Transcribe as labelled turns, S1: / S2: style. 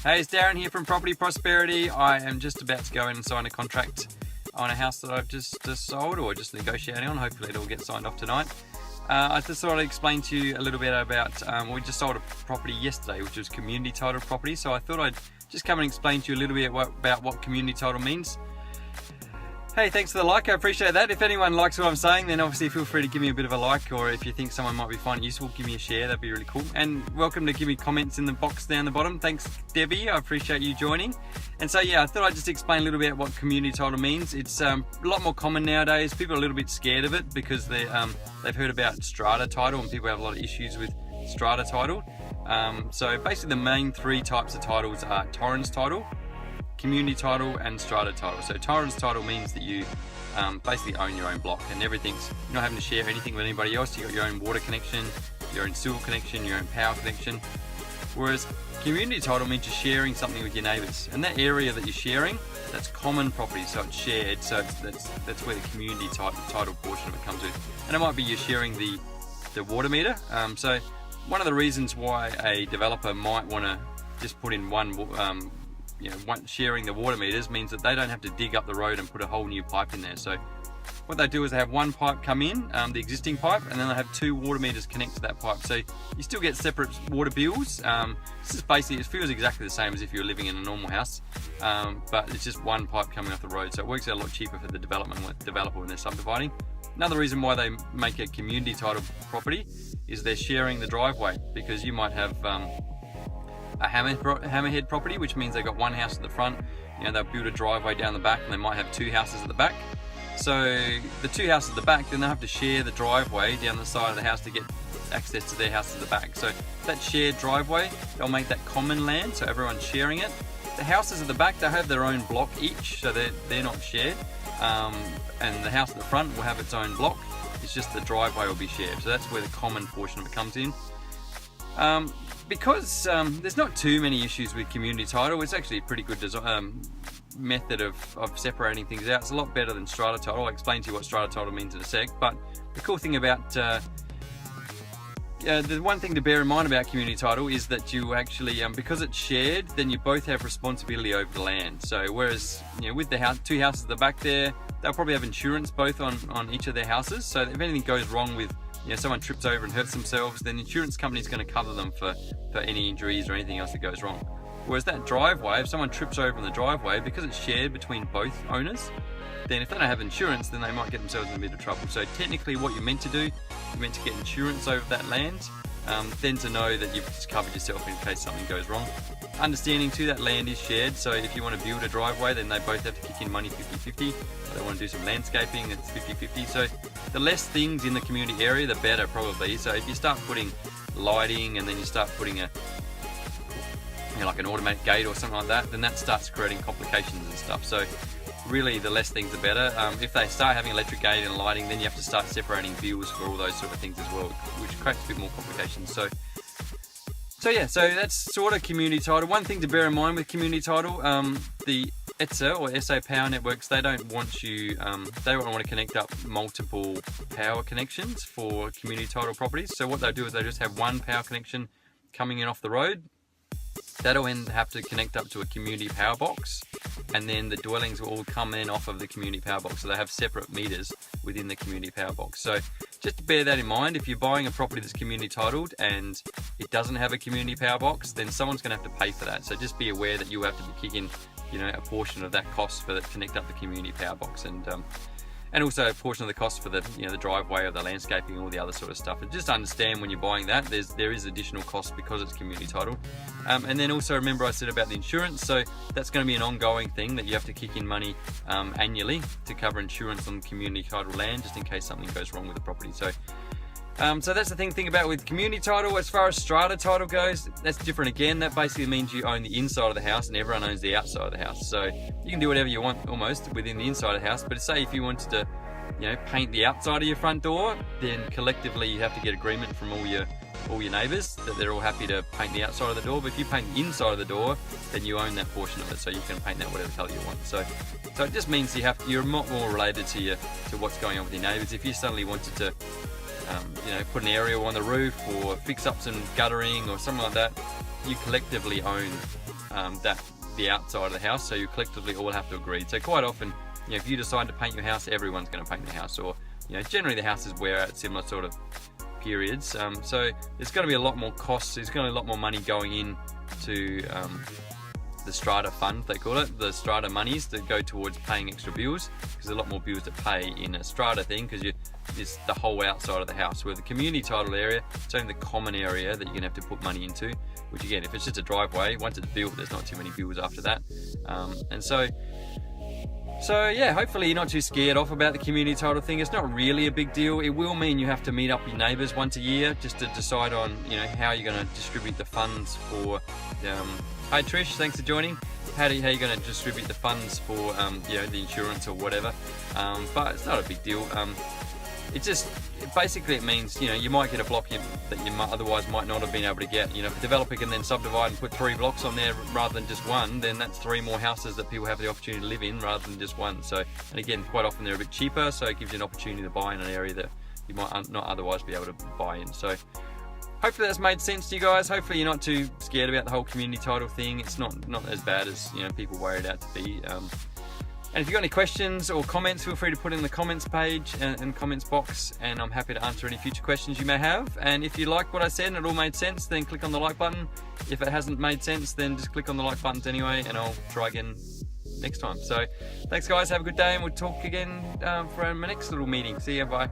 S1: Hey, it's Darren here from Property Prosperity. I am just about to go in and sign a contract on a house that I've just sold or just negotiating on. Hopefully it'll get signed off tonight. I just thought I'd explain to you a little bit about, we just sold a property yesterday, which was community title property. So I thought I'd just come and explain to you a little bit about what community title means. Hey, thanks for the like, I appreciate that. If anyone likes what I'm saying, then obviously feel free to give me a bit of a like, or if you think someone might be finding it useful, give me a share, that'd be really cool. And welcome to give me comments in the box down the bottom. Thanks, Debbie, I appreciate you joining. And so yeah, I thought I'd just explain a little bit what community title means. It's a lot more common nowadays. People are a little bit scared of it because they've heard about strata title, and people have a lot of issues with strata title. So basically the main three types of titles are Torrens title, community title and strata title. So Torrens title means that you basically own your own block and everything's, you're not having to share anything with anybody else. You got your own water connection, your own sewer connection, your own power connection. Whereas community title means you're sharing something with your neighbours, and that area that you're sharing, that's common property, so it's shared. So that's where the community title portion of it comes in. And it might be you're sharing the water meter. So one of the reasons why a developer might want to just put in sharing the water meters means that they don't have to dig up the road and put a whole new pipe in there. So what they do is they have one pipe come in, the existing pipe, and then they have two water meters connect to that pipe. So you still get separate water bills. This is basically, it feels exactly the same as if you're living in a normal house, but it's just one pipe coming off the road. So it works out a lot cheaper for the developer when they're subdividing. Another reason why they make a community title property is they're sharing the driveway, because you might have a hammerhead property, which means they've got one house at the front, they'll build a driveway down the back, and they might have two houses at the back. So the two houses at the back, then they'll have to share the driveway down the side of the house to get access to their house at the back. So that shared driveway, they'll make that common land, so everyone's sharing it. The houses at the back, they'll have their own block each, so they're not shared. And the house at the front will have its own block. It's just the driveway will be shared. So that's where the common portion of it comes in. Because there's not too many issues with community title, it's actually a pretty good method of separating things out. It's a lot better than strata title. I'll explain to you what strata title means in a sec. But the cool thing about the one thing to bear in mind about community title is that you actually, because it's shared, then you both have responsibility over the land. So whereas with the two houses at the back there, they'll probably have insurance both on each of their houses. So if anything goes wrong with someone trips over and hurts themselves, then the insurance company is going to cover them for any injuries or anything else that goes wrong. Whereas that driveway, if someone trips over in the driveway, because it's shared between both owners, then if they don't have insurance, then they might get themselves in a bit of trouble. So technically what you're meant to do, you're meant to get insurance over that land, then to know that you've just covered yourself in case something goes wrong. Understanding too, that land is shared, so if you want to build a driveway, then they both have to kick in money 50-50. If they want to do some landscaping, it's 50-50. So the less things in the community area, the better probably. So if you start putting lighting and then you start putting like an automatic gate or something like that, then that starts creating complications and stuff. So really the less things the better. If they start having electric gate and lighting, then you have to start separating bills for all those sort of things as well, which creates a bit more complications. So that's sort of community title. One thing to bear in mind with community title, the ETSA or SA Power Networks, they don't want you, they don't want to connect up multiple power connections for community title properties. So what they do is they just have one power connection coming in off the road. That'll then have to connect up to a community power box, and then the dwellings will all come in off of the community power box. So they have separate meters within the community power box. So just to bear that in mind, if you're buying a property that's community titled and it doesn't have a community power box, then someone's going to have to pay for that. So just be aware that you have to be kicking, a portion of that cost for that connect up the community power box, and also a portion of the cost for the the driveway or the landscaping, all the other sort of stuff. And just understand when you're buying that there is additional cost because it's community titled. And then also remember I said about the insurance, so that's going to be an ongoing thing that you have to kick in money annually to cover insurance on community titled land, just in case something goes wrong with the property. So that's the thing about with community title. As far as strata title goes, that's different again. That basically means you own the inside of the house and everyone owns the outside of the house. So you can do whatever you want almost within the inside of the house. But say if you wanted to, paint the outside of your front door, then collectively you have to get agreement from all your neighbours that they're all happy to paint the outside of the door. But if you paint the inside of the door, then you own that portion of it, so you can paint that whatever colour you want. So it just means you're a lot more related to what's going on with your neighbours. If you suddenly wanted to put an aerial on the roof or fix up some guttering or something like that, you collectively own the outside of the house, so you collectively all have to agree. So quite often, if you decide to paint your house, everyone's going to paint the house, or generally the houses wear out similar sort of periods. So there's going to be a lot more costs. There's going to be a lot more money going in to the Strata fund, they call it, the Strata monies that go towards paying extra bills, because there's a lot more bills to pay in a Strata thing, because it's the whole outside of the house. Where the community title area, it's only the common area that you're going to have to put money into, which again, if it's just a driveway, once it's built, there's not too many bills after that. And so yeah, hopefully you're not too scared off about the community title thing. It's not really a big deal. It will mean you have to meet up your neighbours once a year just to decide on how you're going to distribute the funds for. Hi Trish, thanks for joining. How are you going to distribute the funds for the insurance or whatever? But it's not a big deal. Basically it means you might get a block that you otherwise might not have been able to get. If a developer can then subdivide and put 3 blocks on there rather than just one, then that's 3 more houses that people have the opportunity to live in rather than just one. So, and again, quite often they're a bit cheaper, so it gives you an opportunity to buy in an area that you might not otherwise be able to buy in. So hopefully that's made sense to you guys. Hopefully you're not too scared about the whole community title thing. It's not as bad as people worry it out to be. And if you've got any questions or comments, feel free to put in the comments page and comments box, and I'm happy to answer any future questions you may have. And if you like what I said and it all made sense, then click on the like button. If it hasn't made sense, then just click on the like buttons anyway, and I'll try again next time. So thanks guys, have a good day, and we'll talk again for our next little meeting. See ya, bye.